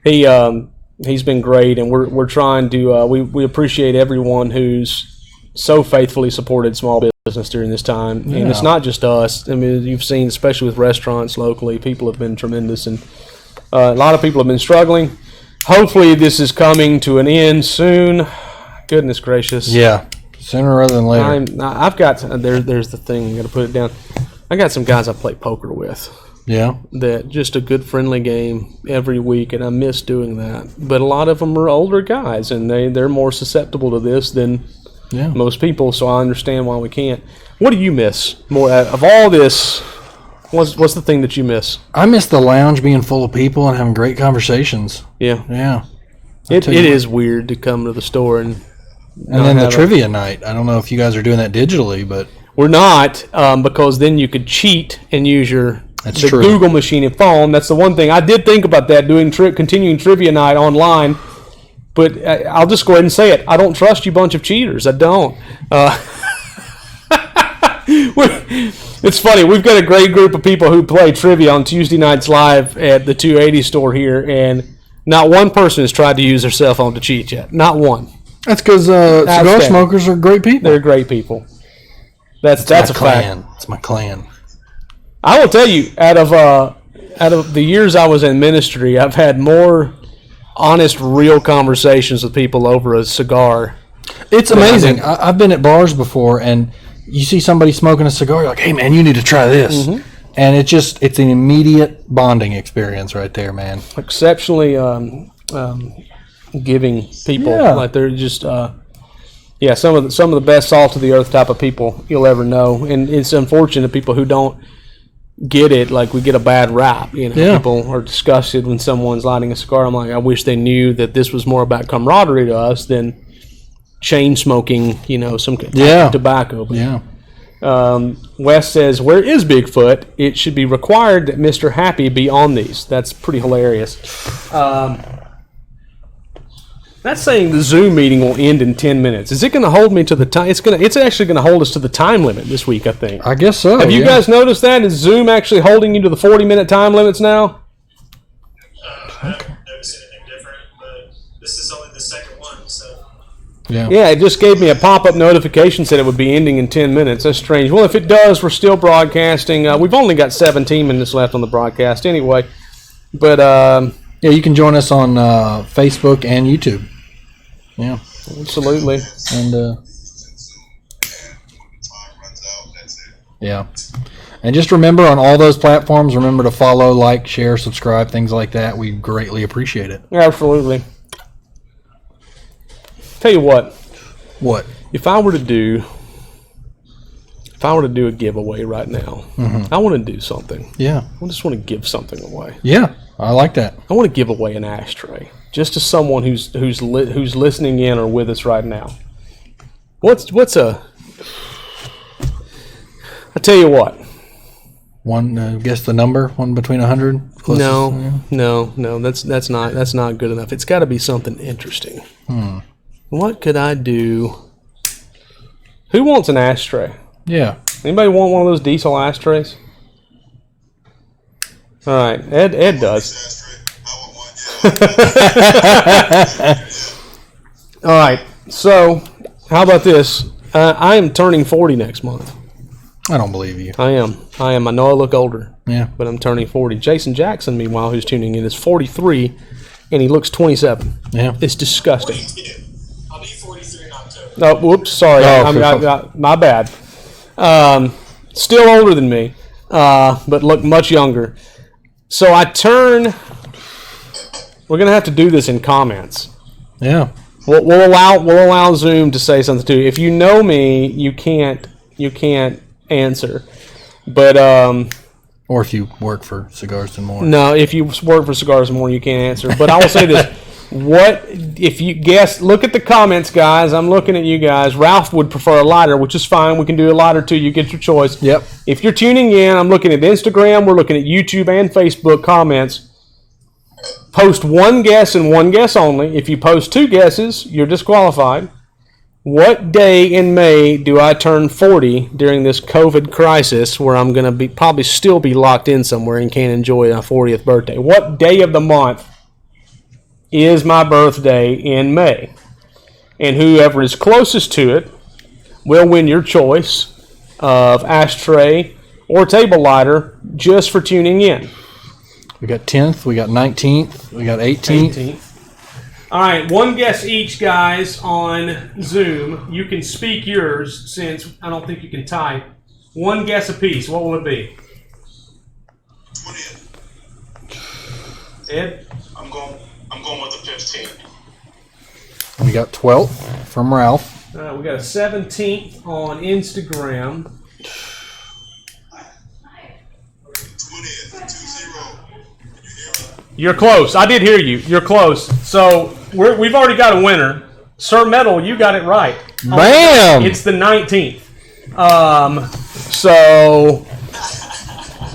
He's been great, and we're trying to. We appreciate everyone who's so faithfully supported small business during this time, and it's not just us. I mean, you've seen, especially with restaurants locally, people have been tremendous, and a lot of people have been struggling. Hopefully, this is coming to an end soon. Goodness gracious! Yeah, sooner rather than later. I've got there's the thing. I got to put it down. I got some guys I play poker with. Yeah. That just a good friendly game every week, and I miss doing that. But a lot of them are older guys, and they're more susceptible to this than most people. So I understand why we can't. What do you miss more of all this? What's the thing that you miss? I miss the lounge being full of people and having great conversations. Yeah. It is weird to come to the store and then the trivia night. I don't know if you guys are doing that digitally, but we're not, because then you could cheat and use the Google machine and phone. That's the one thing I did think about that, doing continuing trivia night online. But I'll just go ahead and say it. I don't trust you bunch of cheaters. I don't. It's funny. We've got a great group of people who play trivia on Tuesday nights live at the 280 store here, and not one person has tried to use their cell phone to cheat yet. Not one. That's because cigar smokers are great people. They're great people. That's a fact. It's my clan. I will tell you, out of the years I was in ministry, I've had more honest, real conversations with people over a cigar. It's amazing. I've been at bars before, and you see somebody smoking a cigar, you're like, hey, man, you need to try this. Mm-hmm. And it's an immediate bonding experience right there, man. Exceptionally giving people. Yeah. Like they're just, some of the best salt of the earth type of people you'll ever know. And it's unfortunate people who don't get it, like we get a bad rap. People are disgusted when someone's lighting a cigar. I'm like, I wish they knew that this was more about camaraderie to us than chain smoking, some tobacco. But, Wes says, where is Bigfoot? It should be required that Mr. Happy be on these. That's pretty hilarious. That's saying the Zoom meeting will end in 10 minutes. Is it going to hold me to the time? It's actually going to hold us to the time limit this week, I think. I guess so. Have you guys noticed that? Is Zoom actually holding you to the 40-minute time limits now? I haven't noticed anything different, but this is only the second one, so... Yeah, it just gave me a pop-up notification, said it would be ending in 10 minutes. That's strange. Well, if it does, we're still broadcasting. We've only got 17 minutes left on the broadcast anyway. But, you can join us on Facebook and YouTube. Yeah. Absolutely. And, And just remember, on all those platforms, remember to follow, like, share, subscribe, things like that. We greatly appreciate it. Absolutely. Tell you what. What? If I were to do a giveaway right now, I want to do something. Yeah. I just want to give something away. Yeah, I like that. I want to give away an ashtray just to someone who's listening in or with us right now. I tell you what. One, guess the number. One between 100. No. That's not good enough. It's got to be something interesting. What could I do? Who wants an ashtray? Yeah. Anybody want one of those diesel ashtrays? All right, Ed does. All right, So, how about this? I am turning 40 next month. I don't believe you. I am. I know I look older. Yeah. But I'm turning 40. Jason Jackson, meanwhile, who's tuning in, is 43, and he looks 27. Yeah. It's disgusting. 42. I'll be 43 in October. Oh, whoops, sorry. My bad. Still older than me, but look much younger. So we're going to have to do this in comments. Yeah. We'll allow Zoom to say something too. If you know me, you can't answer. But or if you work for Cigars and More. No, if you work for Cigars and More, you can't answer. But I will say this: what if you guess? Look at the comments, guys. I'm looking at you guys. Ralph would prefer a lighter, which is fine. We can do a lighter too. You get your choice. Yep. If you're tuning in, I'm looking at Instagram. We're looking at YouTube and Facebook comments. Post one guess and one guess only. If you post two guesses, you're disqualified. What day in May do I turn 40 during this COVID crisis where I'm going to probably still be locked in somewhere and can't enjoy a 40th birthday? What day of the month is my birthday in May? And whoever is closest to it will win your choice of ashtray or table lighter just for tuning in. We got 10th, we got 19th, we got 18th. All right, one guess each, guys, on Zoom. You can speak yours since I don't think you can type. One guess apiece. What will it be? 20th. Ed? I'm going with the 15th. We got 12th from Ralph. We got a 17th on Instagram. 20th. 2-0. You're close. I did hear you. You're close. So we've already got a winner. Sir Metal, you got it right. Bam! It's the 19th. So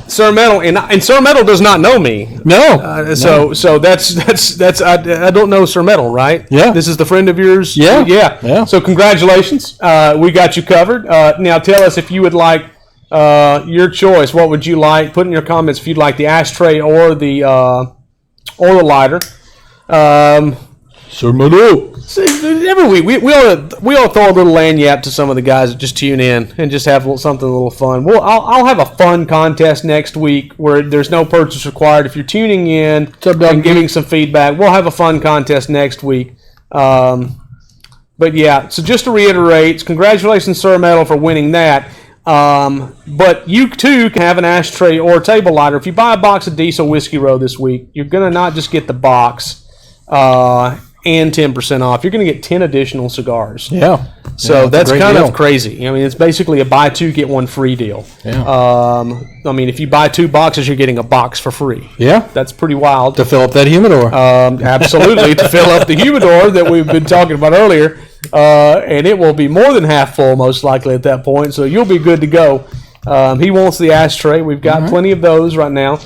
Sir Metal and Sir Metal does not know me. No. So that's I don't know Sir Metal, right? Yeah. This is the friend of yours. Yeah. Yeah. So congratulations. We got you covered. Now tell us if you would like your choice. What would you like? Put in your comments if you'd like the ashtray or the lighter. Sir Metal. Every week we ought to throw a little lanyard to some of the guys that just tune in and just have something a little fun. I'll have a fun contest next week where there's no purchase required. If you're tuning in and giving some feedback, we'll have a fun contest next week. But yeah, so just to reiterate, congratulations, Sir Metal, for winning that. But you too can have an ashtray or a table lighter. If you buy a box of Diesel Whiskey Row this week, you're going to not just get the box and 10% off. You're going to get 10 additional cigars. Yeah. So that's kind deal. of crazy. I mean, it's basically a buy two, get one free deal. Yeah. I mean, if you buy 2 boxes, you're getting a box for free. Yeah. That's pretty wild. To fill up that humidor. Absolutely, to fill up the humidor that we've been talking about earlier. And it will be more than half full, most likely, at that point. So you'll be good to go. He wants the ashtray. We've got plenty of those right now.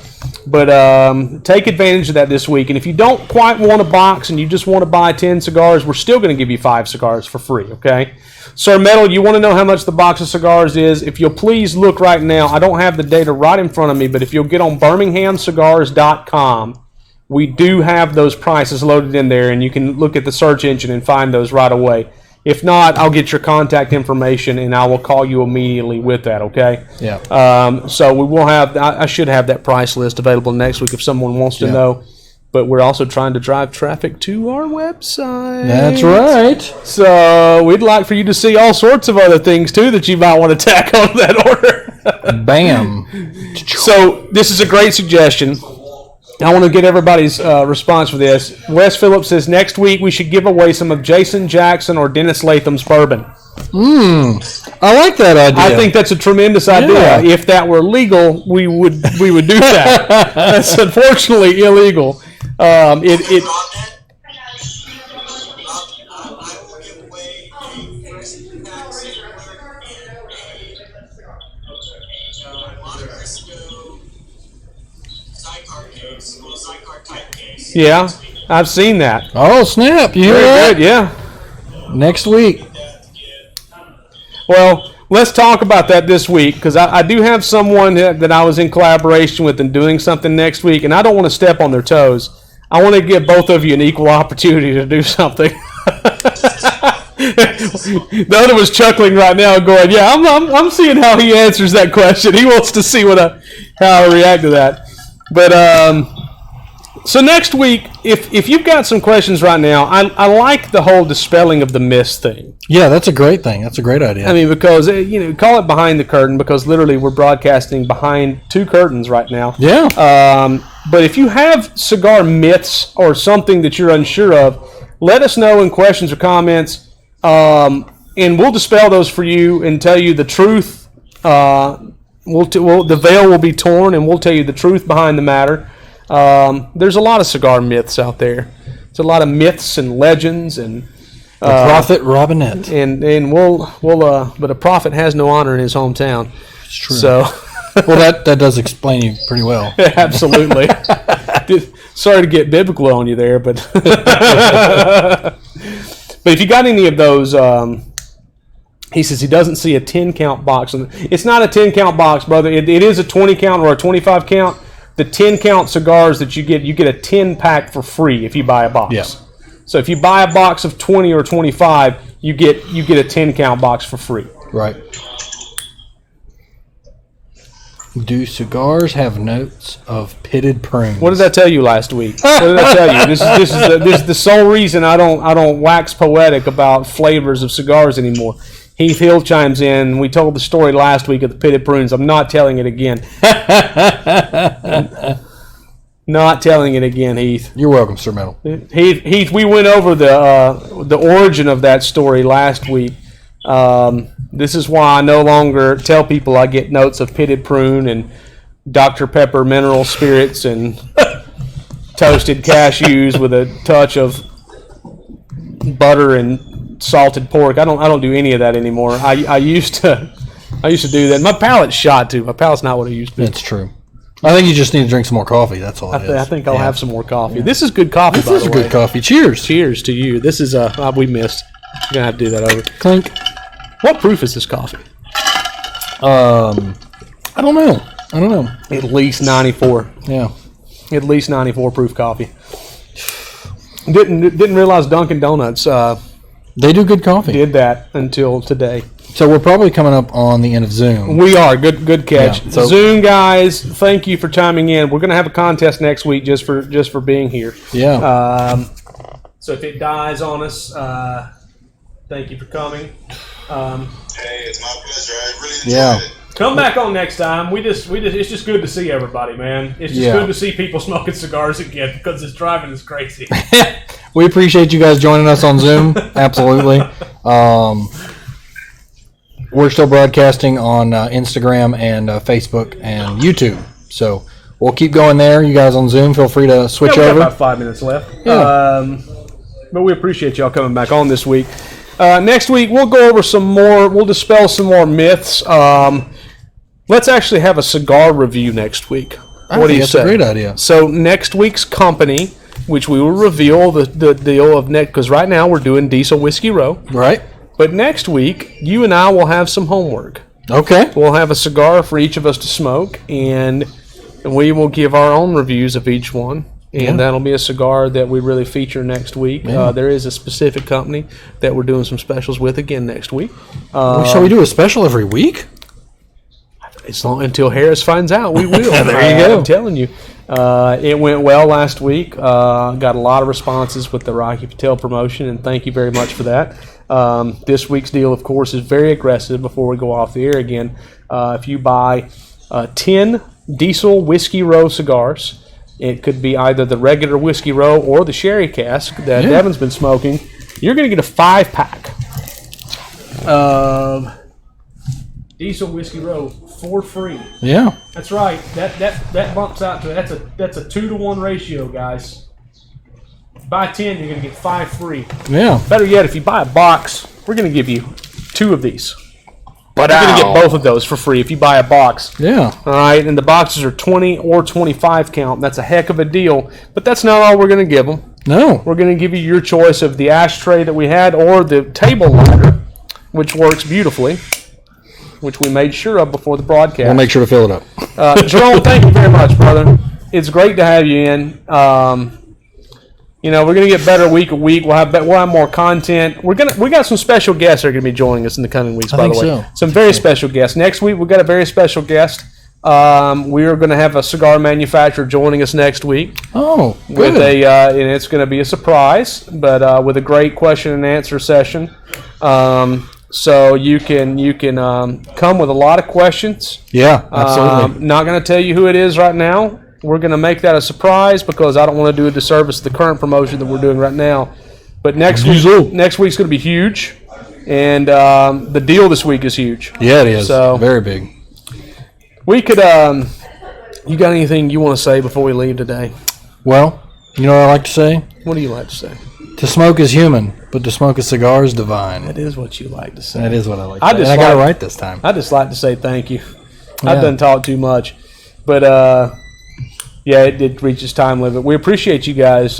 But take advantage of that this week. And if you don't quite want a box and you just want to buy 10 cigars, we're still going to give you 5 cigars for free, okay? Sir Metal, you want to know how much the box of cigars is? If you'll please look right now. I don't have the data right in front of me, but if you'll get on BirminghamCigars.com, we do have those prices loaded in there, and you can look at the search engine and find those right away. If not, I'll get your contact information, and I will call you immediately with that, okay? Yeah. So we will have, I should have that price list available next week if someone wants to know. But we're also trying to drive traffic to our website. That's right. So we'd like for you to see all sorts of other things, too, that you might want to tack on that order. Bam. So this is a great suggestion. I want to get everybody's response for this. Wes Phillips says next week we should give away some of Jason Jackson or Dennis Latham's bourbon. I like that idea. I think that's a tremendous idea. Yeah. If that were legal, we would do that. That's unfortunately illegal. I will give away a first pack sampler and a Monte Cristo Cigar case, well, Cigar type case. Yeah, I've seen that. Oh, snap. You hear Very that? good, yeah. Next week. Well, let's talk about that this week, because I do have someone that I was in collaboration with and doing something next week, and I don't want to step on their toes. I want to give both of you an equal opportunity to do something. The other was chuckling right now, going, "Yeah, I'm seeing how he answers that question. He wants to see how I react to that." But so next week, if you've got some questions right now, I like the whole dispelling of the mist thing. Yeah, that's a great thing. That's a great idea. I mean, because call it behind the curtain, because literally we're broadcasting behind two curtains right now. Yeah. But if you have cigar myths or something that you're unsure of, let us know in questions or comments, and we'll dispel those for you and tell you the truth. The veil will be torn, and we'll tell you the truth behind the matter. There's a lot of cigar myths out there. There's a lot of myths and legends and the prophet Robinette. And we'll but a prophet has no honor in his hometown. It's true. So well, that does explain you pretty well. Absolutely. Sorry to get biblical on you there, but but if you got any of those, he says he doesn't see a 10-count box. It's not a 10-count box, brother. It is a 20-count or a 25-count. The 10-count cigars that you get a 10-pack for free if you buy a box. Yeah. So if you buy a box of 20 or 25, you get a 10-count box for free. Right. Do cigars have notes of pitted prunes? What did I tell you last week? What did I tell you? This is the sole reason I don't wax poetic about flavors of cigars anymore. Heath Hill chimes in. We told the story last week of the pitted prunes. I'm not telling it again. Not telling it again, Heath. You're welcome, Sir Metal. Heath, we went over the origin of that story last week. This is why I no longer tell people I get notes of pitted prune and Dr. Pepper mineral spirits and toasted cashews with a touch of butter and salted pork. I don't do any of that anymore. I used to do that. My palate's shot too. My palate's not what it used to be. That's true. I think you just need to drink some more coffee. That's all it is. I think I'll have some more coffee. Yeah. This is good coffee, by the way. This is good coffee. Cheers. Cheers to you. This is we missed. We're gonna have to do that over. Clink. What proof is this coffee? I don't know. At least 94. Yeah. At least 94 proof coffee. Didn't realize Dunkin' Donuts they do good coffee. Did that until today. So we're probably coming up on the end of Zoom. We are. Good catch. Yeah, so Zoom guys, thank you for chiming in. We're gonna have a contest next week just for being here. Yeah. So if it dies on us, thank you for coming. Hey, it's my pleasure. I really enjoyed it. Come back on next time. It's just good to see everybody, man. It's just good to see people smoking cigars again because this driving is crazy. We appreciate you guys joining us on Zoom. Absolutely. We're still broadcasting on Instagram and Facebook and YouTube. So we'll keep going there. You guys on Zoom, feel free to switch over. We got about 5 minutes left. Yeah. But we appreciate y'all coming back on this week. Next week, we'll go over some more. We'll dispel some more myths. Let's actually have a cigar review next week. What do you say? That's a great idea. So next week's company, which we will reveal the deal of next, because right now we're doing Diesel Whiskey Row. Right. But next week, you and I will have some homework. Okay. We'll have a cigar for each of us to smoke, and we will give our own reviews of each one. And that'll be a cigar that we really feature next week. Yeah. There is a specific company that we're doing some specials with again next week. Shall we do a special every week? Until Harris finds out, we will. There you go. I'm telling you. It went well last week. Got a lot of responses with the Rocky Patel promotion, and thank you very much for that. This week's deal, of course, is very aggressive before we go off the air again. If you buy 10 Diesel Whiskey Row cigars, it could be either the regular Whiskey Row or the Sherry Cask that Devin's been smoking, you're going to get a 5-pack of Diesel Whiskey Row for free. Yeah. That's right. That bumps out to that's a 2-to-1 ratio, guys. Buy 10, you're going to get 5 free. Yeah. Better yet, if you buy a box, we're going to give you 2 of these. But you're going to get both of those for free if you buy a box. Yeah. All right, and the boxes are 20 or 25 count. That's a heck of a deal. But that's not all we're going to give them. No. We're going to give you your choice of the ashtray that we had or the table lighter, which works beautifully, which we made sure of before the broadcast. We'll make sure to fill it up. Jerome, thank you very much, brother. It's great to have you in. we're gonna get better week to week. We'll have more content. We got some special guests that are gonna be joining us in the coming weeks. By the way, so. Some very special guests. Next week we've got a very special guest. We are gonna have a cigar manufacturer joining us next week. Oh, good. With and it's gonna be a surprise, but with a great question and answer session. So you can come with a lot of questions. Yeah, absolutely. Not gonna tell you who it is right now. We're going to make that a surprise because I don't want to do a disservice to the current promotion that we're doing right now. But next week's going to be huge, and the deal this week is huge. Yeah, it is. So very big. We could. You got anything you want to say before we leave today? Well, you know what I like to say? What do you like to say? To smoke is human, but to smoke a cigar is divine. That is what you like to say. That is what I like to say. And I got it right this time. I just like to say thank you. Yeah. I've done talk too much, but. Yeah, it did reach its time limit. We appreciate you guys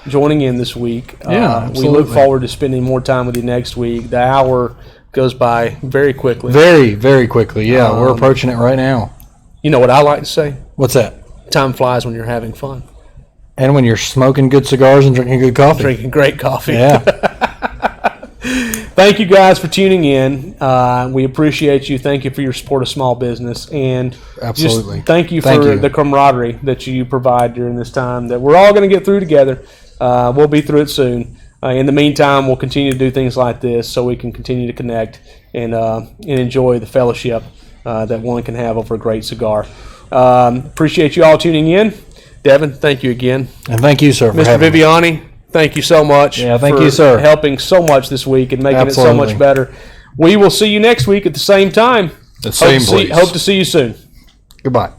joining in this week. Yeah, absolutely. We look forward to spending more time with you next week. The hour goes by very quickly. Very, very quickly. Yeah, we're approaching it right now. You know what I like to say? What's that? Time flies when you're having fun. And when you're smoking good cigars and drinking good coffee. Drinking great coffee. Yeah. Thank you guys for tuning in. We appreciate you. Thank you for your support of small business. And absolutely. Just thank you for the camaraderie that you provide during this time that we're all going to get through together. We'll be through it soon. In the meantime, we'll continue to do things like this so we can continue to connect and enjoy the fellowship that one can have over a great cigar. Appreciate you all tuning in. Devin, thank you again. And thank you, sir, for having me. Mr. Vivani, thank you so much. Yeah, thank you, sir. Helping so much this week and making it so much better. We will see you next week at the same time. The same place. Hope to see you soon. Goodbye.